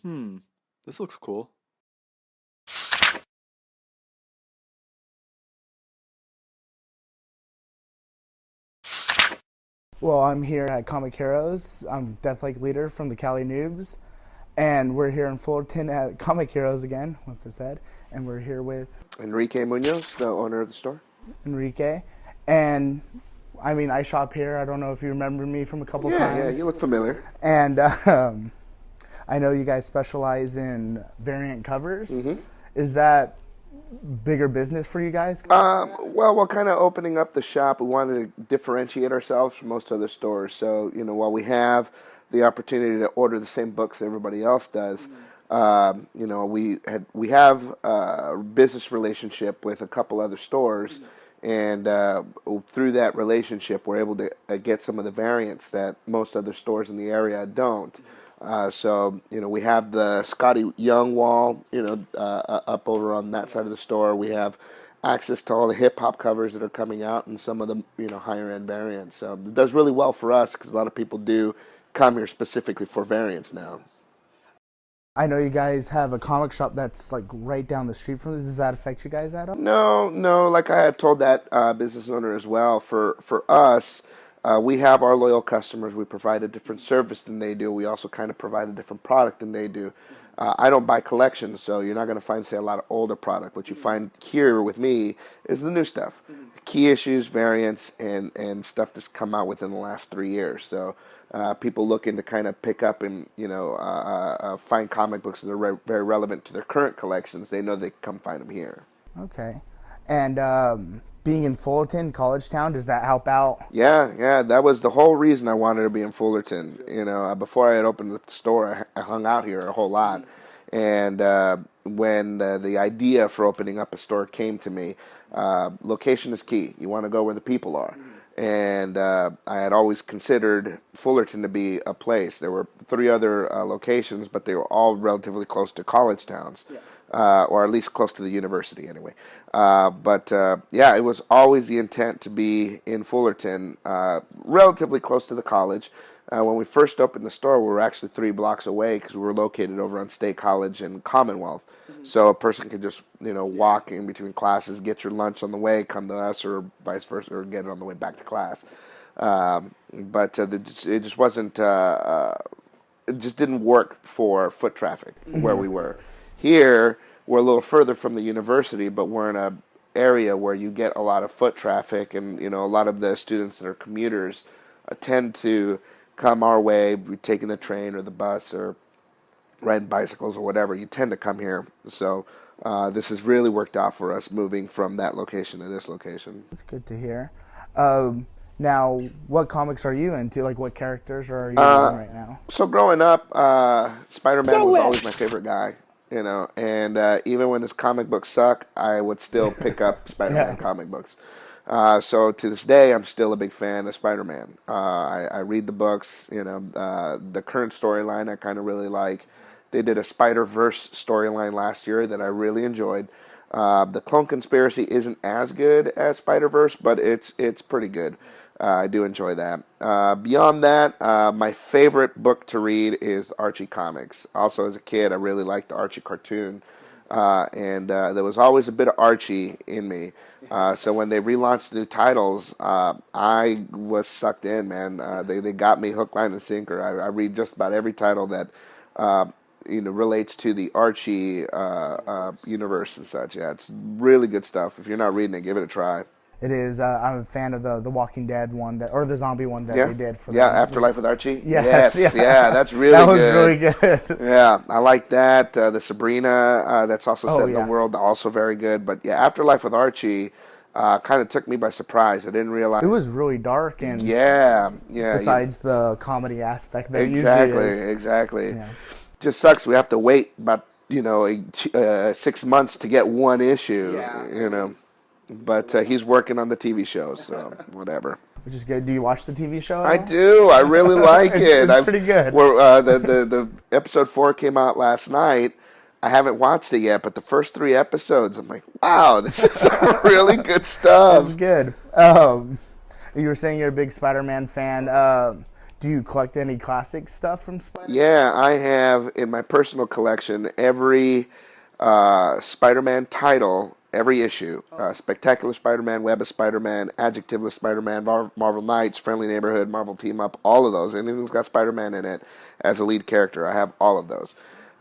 This looks cool. Well, I'm here at Comic Heroes. I'm Death Lake leader from the Calinoobs, and we're here in Fullerton at Comic Heroes again, once I said, and we're here with Enrique Munoz, the owner of the store. Enrique. And I mean, I shop here. I don't know if you remember me from a couple Yeah, times. you look familiar. And I know you guys specialize in variant covers. Is that bigger business for you guys? Well, we're kind of opening up the shop. We wanted to differentiate ourselves from most other stores. So, while we have the opportunity to order the same books everybody else does, we have a business relationship with a couple other stores, and through that relationship, we're able to get some of the variants that most other stores in the area don't. So, we have the Scotty Young wall, up over on that side of the store. We have access to all the hip-hop covers that are coming out and some of the, higher-end variants. So it does really well for us because a lot of people do come here specifically for variants now. I know you guys have a comic shop that's like right down the street from it. Does that affect you guys at all? No. Like I had told that business owner as well, for us, we have our loyal customers. We provide a different service than they do. We also kind of provide a different product than they do. I don't buy collections, so you're not going to find, say, a lot of older product. What you find here with me is the new stuff. Key issues, variants, and stuff that's come out within the last 3 years. So people looking to kind of pick up and, find comic books that are very relevant to their current collections, they know they can come find them here. Okay. And being in Fullerton, college town, does that help out? Yeah, that was the whole reason I wanted to be in Fullerton. Before I had opened the store, I hung out here a whole lot. And when the idea for opening up a store came to me, location is key. You want to go where the people are. And I had always considered Fullerton to be a place. There were 3 other locations, but they were all relatively close to college towns. Or at least close to the university anyway. But it was always the intent to be in Fullerton, relatively close to the college. When we first opened the store, we were actually 3 blocks away because we were located over on State College and Commonwealth. So a person could just, walk in between classes, get your lunch on the way, come to us, or vice versa, or get it on the way back to class. But it just wasn't, it just didn't work for foot traffic where we were. Here, we're a little further from the university, but we're in an area where you get a lot of foot traffic, and a lot of the students that are commuters tend to come our way, taking the train or the bus or riding bicycles or whatever. You tend to come here, so this has really worked out for us moving from that location to this location. That's good to hear. Now, what comics are you into? Like, what characters are you reading right now? So growing up, SpiderMan was always my favorite guy. And even when his comic books suck, I would still pick up Spider-Man comic books. So to this day, I'm still a big fan of Spider-Man. I read the books. The current storyline I kind of really like. They did a Spider-Verse storyline last year that I really enjoyed. The Clone Conspiracy isn't as good as Spider-Verse, but it's pretty good. I do enjoy that. Beyond that, my favorite book to read is Archie Comics. Also, as a kid, I really liked the Archie cartoon. And there was always a bit of Archie in me. So when they relaunched the new titles, I was sucked in, man. They got me hook, line, and sinker. I read just about every title that relates to the Archie universe and such. Yeah, it's really good stuff. If you're not reading it, give it a try. It is. I'm a fan of the Walking Dead one or the zombie one that they did for Afterlife with Archie. Yes, yeah, that's really that was good. really good. Yeah, I like that. The Sabrina, that's also set in the world, also very good. But yeah, Afterlife with Archie kind of took me by surprise. I didn't realize it was really dark and Besides the comedy aspect that usually is. Exactly. Yeah. Just sucks. We have to wait about 6 months to get one issue. Yeah. But he's working on the TV show, so whatever. Which is good. Do you watch the TV show? I do. I really like it. It's pretty good. The episode 4 came out last night. I haven't watched it yet, but the first 3 episodes, I'm like, wow, this is some really good stuff. It's good. You were saying you're a big Spider-Man fan. Do you collect any classic stuff from Spider-Man? Yeah, I have in my personal collection every Spider-Man title, every issue. Spectacular Spider-Man, Web of Spider-Man, Adjectiveless Spider-Man, Marvel Knights, Friendly Neighborhood, Marvel Team Up, all of those. Anything that's got Spider-Man in it as a lead character, I have all of those.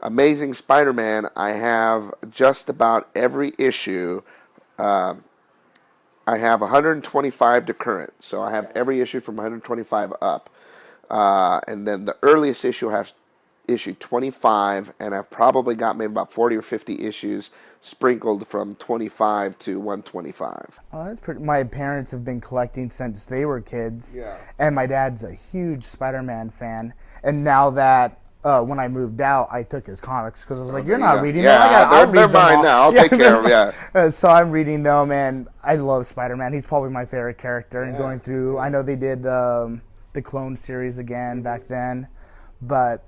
Amazing Spider-Man, I have just about every issue. I have 125 to current, so I have every issue from 125 up. And then the earliest issue I have issue 25, and I've probably got maybe about 40 or 50 issues sprinkled from 25 to 125. Oh, that's pretty. My parents have been collecting since they were kids, Yeah. and my dad's a huge Spider-Man fan. And now that when I moved out, I took his comics because I was like, "You're not reading them. I'll read they're them mine all." now. I'll take care of them. Yeah. So I'm reading them, and I love Spider-Man. He's probably my favorite character. And going through, I know they did the Clone series again back then, but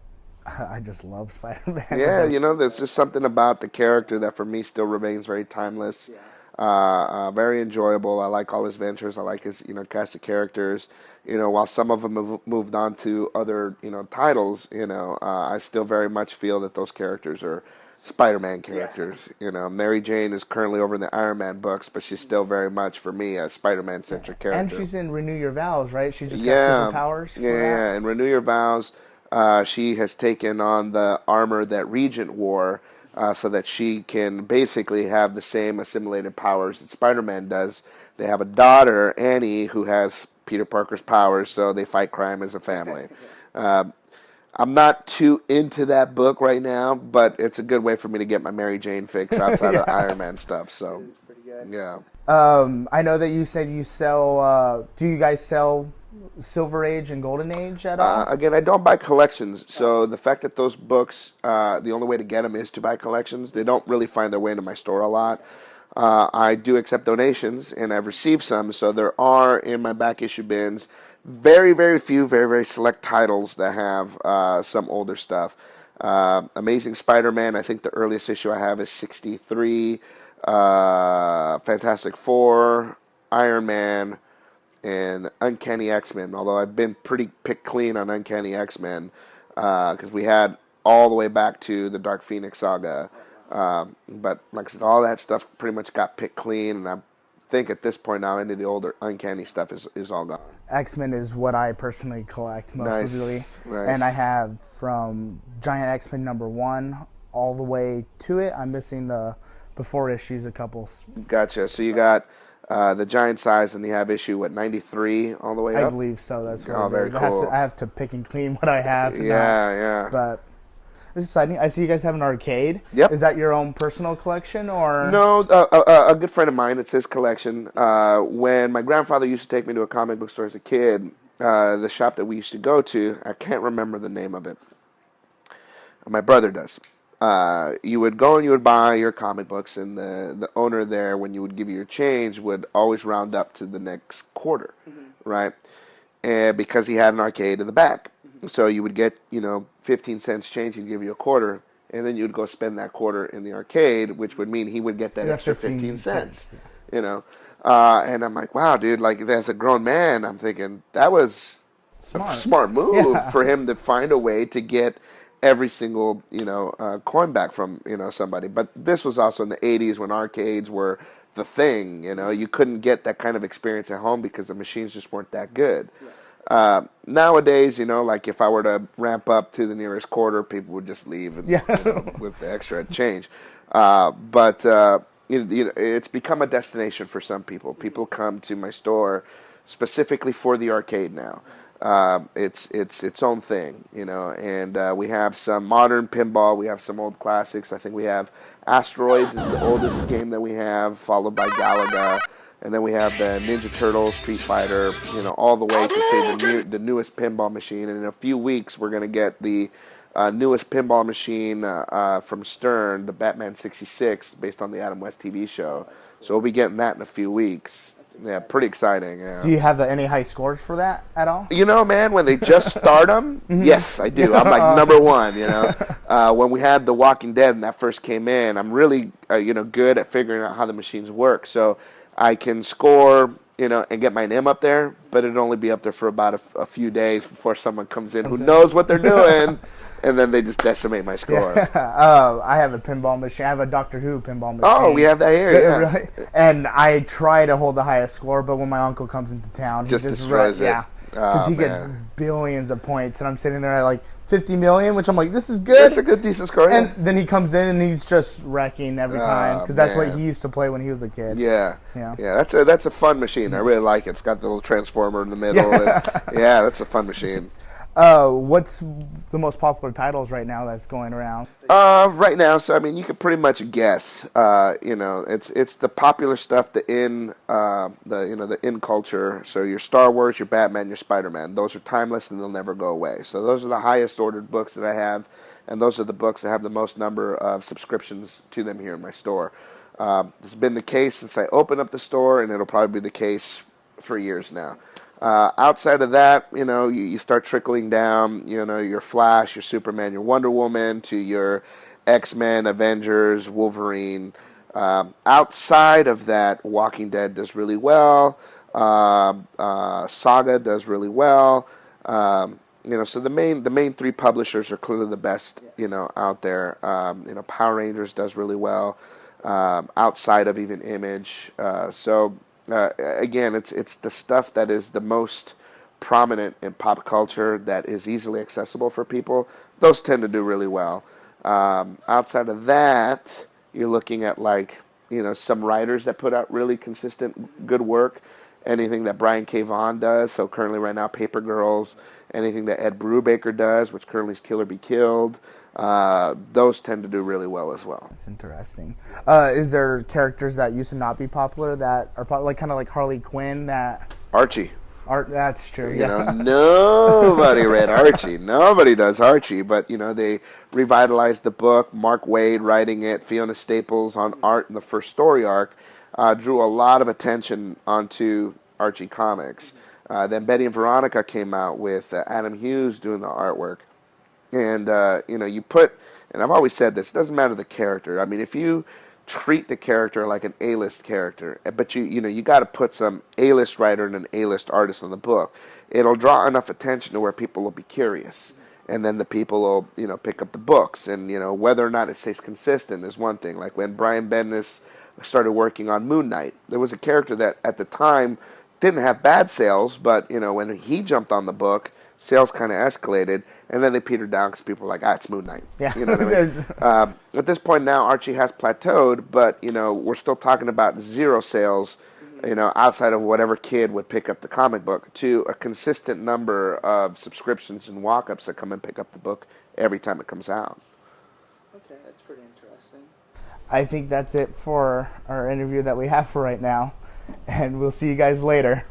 I just love Spider-Man. Yeah, you know, there's just something about the character that for me still remains very timeless. Very enjoyable. I like all his ventures. I like his, cast of characters. While some of them have moved on to other, titles, I still very much feel that those characters are Spider-Man characters. Mary Jane is currently over in the Iron Man books, but she's still very much, for me, a Spider-Man-centric character. And she's in Renew Your Vows, right? She just got superpowers. Yeah, and Renew Your Vows. She has taken on the armor that Regent wore so that she can basically have the same assimilated powers that Spider-Man does. They have a daughter, Annie, who has Peter Parker's powers, so they fight crime as a family. I'm not too into that book right now, but it's a good way for me to get my Mary Jane fix outside of the Iron Man stuff. So, yeah. I know that you said you sell. Do you guys sell Silver Age and Golden Age at all? Again, I don't buy collections, so the fact that those books, the only way to get them is to buy collections. They don't really find their way into my store a lot. I do accept donations, and I've received some, so there are in my back issue bins very, very few, very, very select titles that have some older stuff. Amazing Spider-Man, I think the earliest issue I have is 63. Fantastic Four, Iron Man, and Uncanny X-Men, although I've been pretty picked clean on Uncanny X-Men because we had all the way back to the Dark Phoenix saga. But like I said, all that stuff pretty much got picked clean, and I think at this point now, any of the older Uncanny stuff is all gone. X-Men is what I personally collect mostly. Nice. And I have from Giant X-Men #1 all the way to it. I'm missing the before issues, a couple. Gotcha. So you got the giant size, and you have issue 93 all the way up. I believe so. That's what it very is. cool. I have to pick and clean what I have. Yeah. But this is exciting. I see you guys have an arcade. Yep. Is that your own personal collection or? No, a good friend of mine. It's his collection. When my grandfather used to take me to a comic book store as a kid, the shop that we used to go to, I can't remember the name of it. My brother does. You would go and you would buy your comic books, and the owner there, when you would give you your change, would always round up to the next quarter, right? And because he had an arcade in the back. So you would get, 15 cents change, he'd give you a quarter, and then you'd go spend that quarter in the arcade, which would mean he would get that extra 15 cents. And I'm like, wow, dude, like as a grown man, I'm thinking that was a smart move for him to find a way to get every single, coin back from, somebody. But this was also in the 80s when arcades were the thing, You couldn't get that kind of experience at home because the machines just weren't that good. Nowadays, like if I were to ramp up to the nearest quarter, people would just leave and, with the extra change. But it's become a destination for some people. People come to my store specifically for the arcade now. It's its own thing, and we have some modern pinball. We have some old classics. I think we have Asteroids is the oldest game that we have, followed by Galaga. And then we have the Ninja Turtles, Street Fighter, all the way to say the newest pinball machine. And in a few weeks, we're going to get the newest pinball machine from Stern, the Batman 66, based on the Adam West TV show. So we'll be getting that in a few weeks. Yeah, pretty exciting. Yeah. Do you have any high scores for that at all? Man, when they just start them, yes, I do. I'm like number one, When we had The Walking Dead and that first came in, I'm really, good at figuring out how the machines work. So I can score, and get my name up there, but it'd only be up there for about a few days before someone comes in who knows what they're doing, and then they just decimate my score. I have a pinball machine. I have a Doctor Who pinball machine. Oh, we have that here, yeah. Really? And I try to hold the highest score, but when my uncle comes into town, he Just destroys it. Yeah. Because he gets billions of points, and I'm sitting there at like 50 million, which I'm like, this is good. That's a good, decent score. And then he comes in and he's just wrecking every time, because that's what man. he used to play when he was a kid. Yeah. That's a fun machine. I really like it. It's got the little transformer in the middle. Yeah, that's a fun machine. What's the most popular titles right now that's going around? Right now, so I mean, you could pretty much guess. It's the popular stuff, the in culture. So your Star Wars, your Batman, your SpiderMan. Those are timeless and they'll never go away. So those are the highest ordered books that I have, and those are the books that have the most number of subscriptions to them here in my store. It's been the case since I opened up the store, and it'll probably be the case for years now. Outside of that, you start trickling down, your Flash, your Superman, your Wonder Woman, to your X-Men, Avengers, Wolverine. Outside of that, Walking Dead does really well. Saga does really well. So the main three publishers are clearly the best, out there. Power Rangers does really well, outside of even Image. Again, it's the stuff that is the most prominent in pop culture that is easily accessible for people. Those tend to do really well. Outside of that, you're looking at some writers that put out really consistent good work. Anything that Brian K. Vaughan does, so currently right now Paper Girls. Anything that Ed Brubaker does, which currently is Kill or Be Killed. Those tend to do really well as well. That's interesting. Is there characters that used to not be popular that are kind of like Harley Quinn? Archie. That's true. Nobody read Archie. Nobody does Archie, but they revitalized the book. Mark Waid writing it, Fiona Staples on art in the first story arc, drew a lot of attention onto Archie Comics. Then Betty and Veronica came out with Adam Hughes doing the artwork. And, and I've always said this, it doesn't matter the character. I mean, if you treat the character like an A-list character, but you got to put some A-list writer and an A-list artist on the book, it'll draw enough attention to where people will be curious. And then the people will, pick up the books. And, whether or not it stays consistent is one thing. Like when Brian Bendis started working on Moon Knight, there was a character that at the time didn't have bad sales, but, when he jumped on the book, sales kind of escalated, and then they petered down because people were like, it's Moon Knight. Yeah. You know what I mean? At this point now, Archie has plateaued, but, we're still talking about zero sales, outside of whatever kid would pick up the comic book, to a consistent number of subscriptions and walk-ups that come and pick up the book every time it comes out. Okay, that's pretty interesting. I think that's it for our interview that we have for right now, and we'll see you guys later.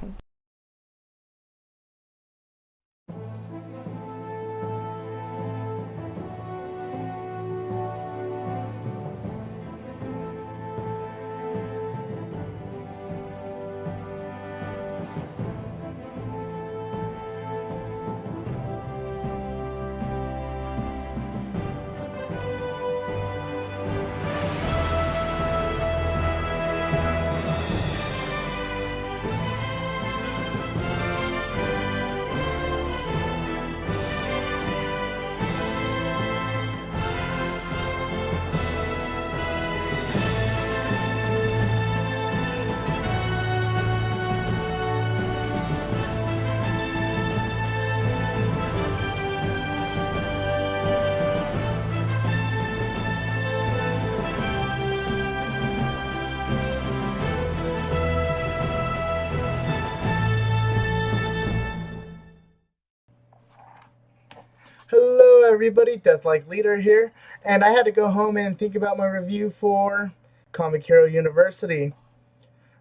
Hello everybody, Deathlike Leader here, and I had to go home and think about my review for Comic Hero University.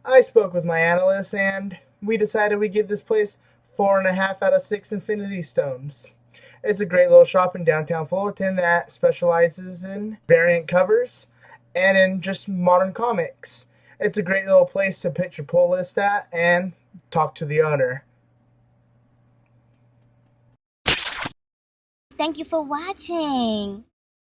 I spoke with my analysts and we decided we'd give this place 4.5 out of 6 Infinity Stones. It's a great little shop in downtown Fullerton that specializes in variant covers and in just modern comics. It's a great little place to pitch your pull list at and talk to the owner. Thank you for watching.